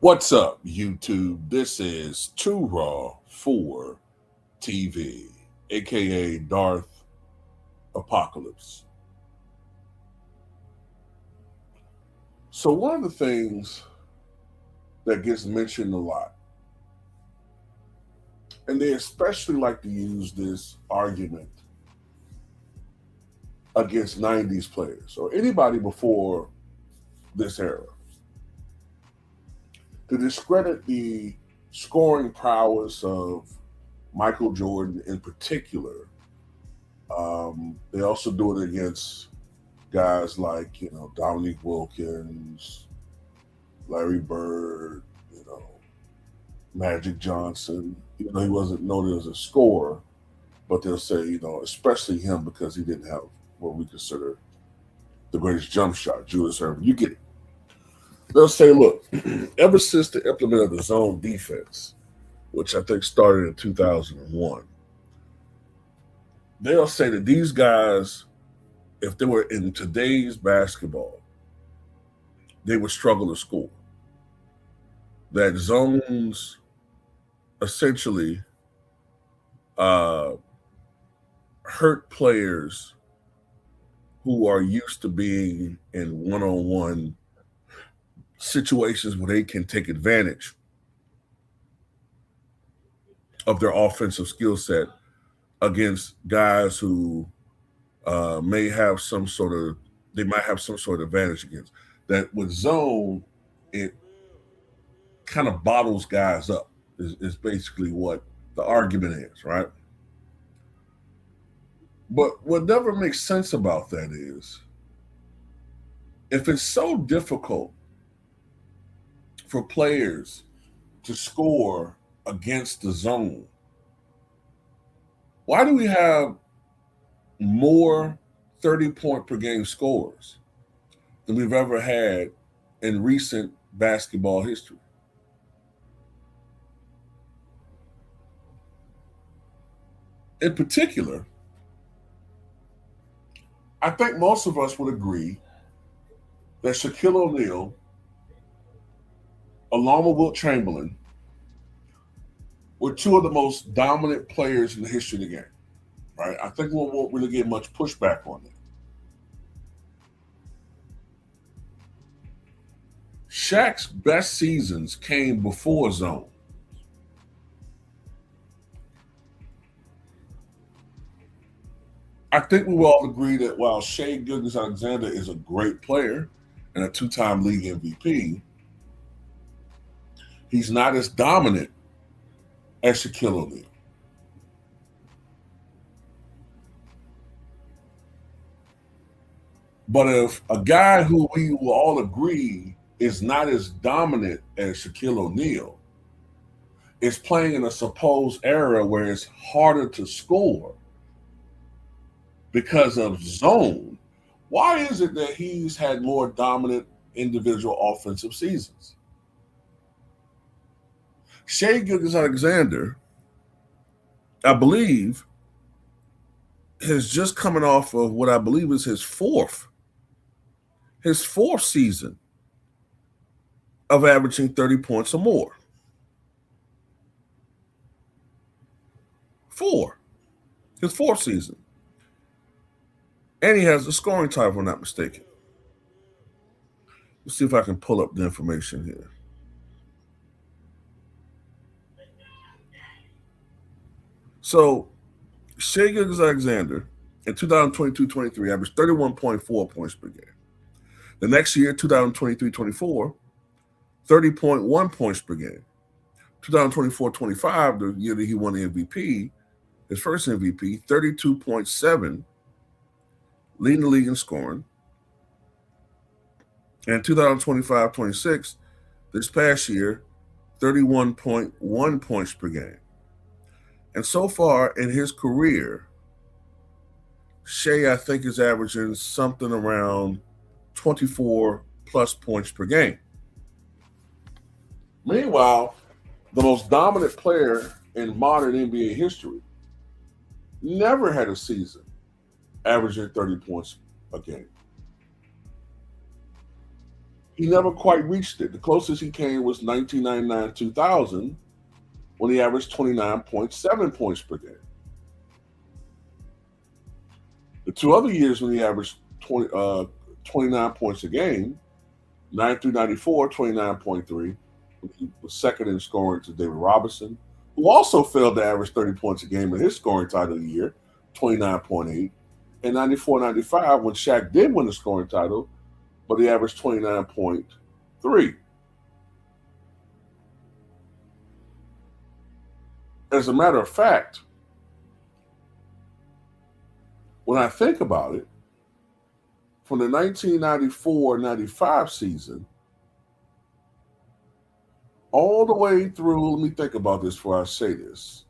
What's up, YouTube? This is Too Raw for TV, aka Darth Apocalypse. So, one of the things that gets mentioned a lot, and they especially like to use this argument against 90s players or anybody before this era, to discredit the scoring prowess of Michael Jordan in particular. They also do it against guys like Dominique Wilkins, Larry Bird, Magic Johnson. Even though he wasn't noted as a scorer, but they'll say especially him because he didn't have what we consider the greatest jump shot, Julius Erving. You get it. They'll say, look, ever since the implement of the zone defense, which I think started in 2001, they'll say that these guys, if they were in today's basketball, they would struggle to score. That zones essentially uh, hurt players who are used to being in one-on-one situations where they can take advantage of their offensive skill set against guys who may have some sort of they might have some sort of advantage against. That with zone, it kind of bottles guys up is basically what the argument is, right? But what never makes sense about that is if it's so difficult for players to score against the zone, why do we have more 30-point per game scores than we've ever had in recent basketball history? In particular, I think most of us would agree that Shaquille O'Neal, along with Wilt Chamberlain, were two of the most dominant players in the history of the game. Right? I think we won't really get much pushback on that. Shaq's best seasons came before zone. I think we will all agree that while Shai Gilgeous-Alexander is a great player and a two-time league MVP, he's not as dominant as Shaquille O'Neal. But if a guy who we will all agree is not as dominant as Shaquille O'Neal is playing in a supposed era where it's harder to score because of zone, why is it that he's had more dominant individual offensive seasons? Shai Gilgeous-Alexander, I believe, is just coming off of what I believe is his fourth season of averaging 30 points or more. His fourth season. And he has a scoring title, if I'm not mistaken. Let's see if I can pull up the information here. So, Shai Gilgeous-Alexander in 2022-23 averaged 31.4 points per game. The next year, 2023-24, 30.1 points per game. 2024-25, the year that he won the MVP, his first MVP, 32.7, leading the league in scoring. And 2025-26, this past year, 31.1 points per game. And so far in his career, Shai, I think, is averaging something around 24 plus points per game. Meanwhile, the most dominant player in modern NBA history never had a season averaging 30 points a game. He never quite reached it. The closest he came was 1999-2000 when he averaged 29.7 points per game. The two other years when he averaged 29 points a game, 93-94, 29.3. He was second in scoring to David Robinson, who also failed to average 30 points a game in his scoring title of the year, 29.8. And 94-95, when Shaq did win the scoring title, but he averaged 29.3. As a matter of fact, when I think about it, from the 1994-95 season, all the way through, let me think about this before I say this.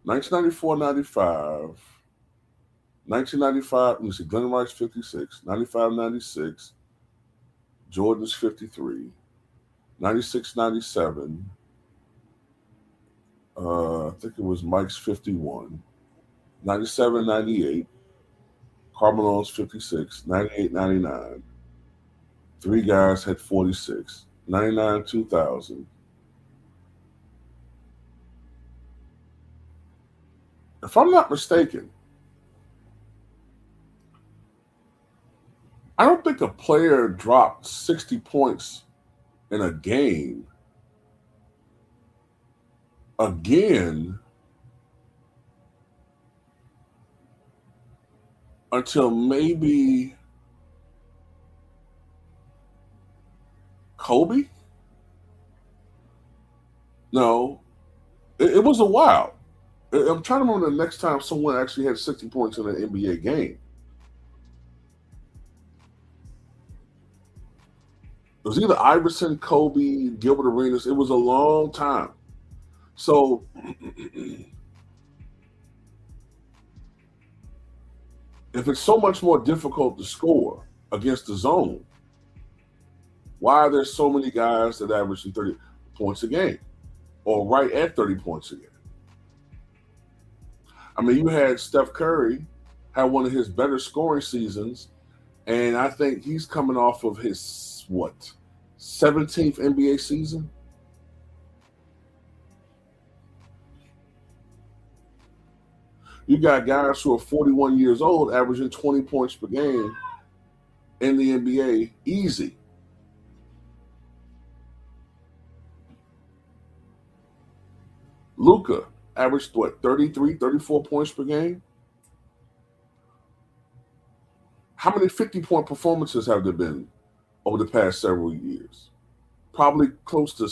1994-95, 1995, let me see, Glenn Rice 56, 95-96, Jordan's 53, 96-97, I think it was Mike's 51, 97-98, Carmelo's 56, 98-99. Three guys had 46, 99-2000. If I'm not mistaken, I don't think a player dropped 60 points in a game again until maybe Kobe? No, it was a while. I'm trying to remember the next time someone actually had 60 points in an NBA game. It was either Iverson, Kobe, Gilbert Arenas. It was a long time. So if it's so much more difficult to score against the zone, why are there so many guys that average 30 points a game or right at 30 points a game? I mean, you had Steph Curry had one of his better scoring seasons, and I think he's coming off of his, 17th NBA season? You got guys who are 41 years old averaging 20 points per game in the NBA easy. Luka averaged 33, 34 points per game? How many 50-point performances have there been over the past several years? Probably close to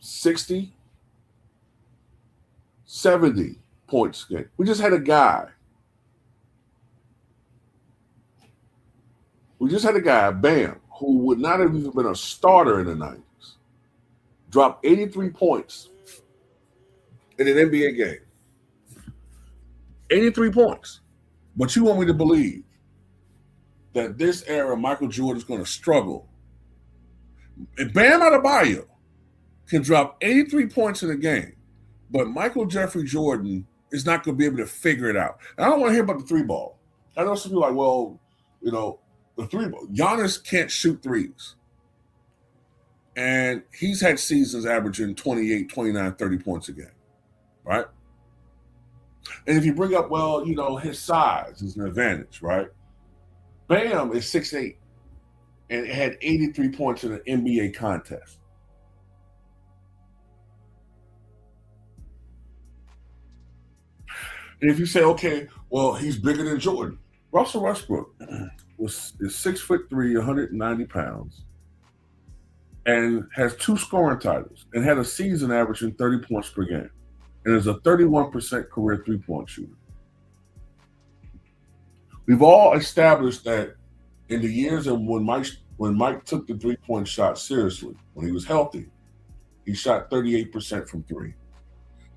60, 70 points a game. We just had a guy. Bam, who would not have even been a starter in the 90s, drop 83 points in an NBA game. 83 points. But you want me to believe that this era, Michael Jordan is going to struggle. And Bam Adebayo can drop 83 points in a game, but Michael Jeffrey Jordan is not going to be able to figure it out. And I don't want to hear about the three ball. I know some people are like, well, the three ball. Giannis can't shoot threes. And he's had seasons averaging 28, 29, 30 points a game, right? And if you bring up, his size is an advantage, right? Bam is 6'8", and had 83 points in an NBA contest. And if you say, okay, well, he's bigger than Jordan. Russell Westbrook is 6'3", 190 pounds, and has 2 scoring titles, and had a season averaging 30 points per game, and is a 31% career three-point shooter. We've all established that in the years of when Mike took the three-point shot seriously, when he was healthy, he shot 38% from three.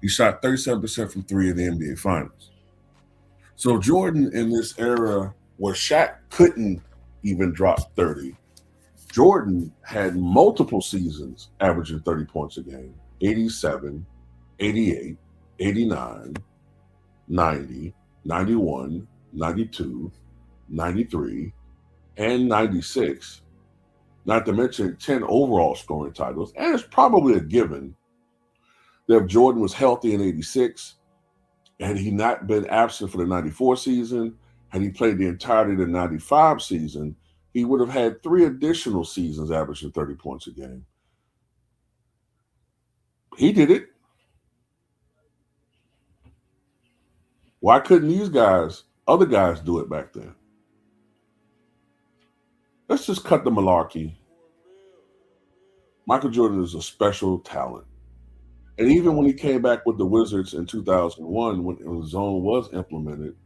He shot 37% from three in the NBA Finals. So Jordan, in this era where Shaq couldn't even drop 30, Jordan had multiple seasons averaging 30 points a game, 87, 88, 89, 90, 91, 92, 93, and 96. not to mention 10 overall scoring titles. And it's probably a given that if Jordan was healthy in 86, had he not been absent for the 94 season, had he played the entirety of the 95 season, he would have had 3 additional seasons averaging 30 points a game. He did it. Why couldn't these guys, other guys, do it back then? Let's just cut the malarkey. Michael Jordan is a special talent. And even when he came back with the Wizards in 2001, when the zone was implemented,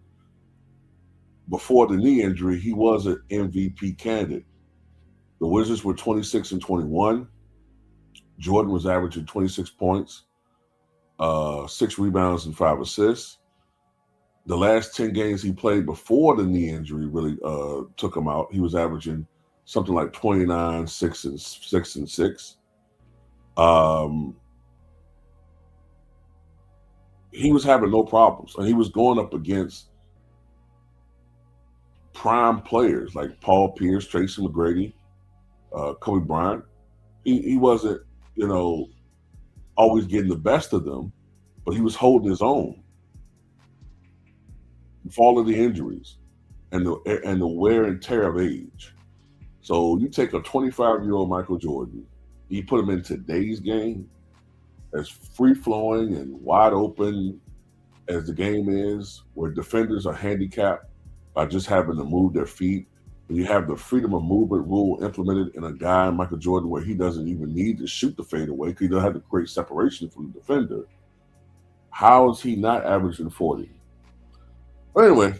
before the knee injury, he was an MVP candidate. The Wizards were 26-21. Jordan was averaging 26 points, 6 rebounds, and 5 assists. The last 10 games he played before the knee injury really took him out, he was averaging something like 29, 6 and 6. He was having no problems, and he was going up against prime players like Paul Pierce, Tracy McGrady, Kobe Bryant. He wasn't, always getting the best of them, but he was holding his own. For all of the injuries and the wear and tear of age. So you take a 25-year-old Michael Jordan, you put him in today's game, as free-flowing and wide open as the game is, where defenders are handicapped by just having to move their feet. And you have the freedom of movement rule implemented in a guy, Michael Jordan, where he doesn't even need to shoot the fadeaway because he doesn't have to create separation from the defender. How is he not averaging 40? But anyway,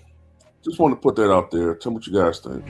just want to put that out there. Tell me what you guys think.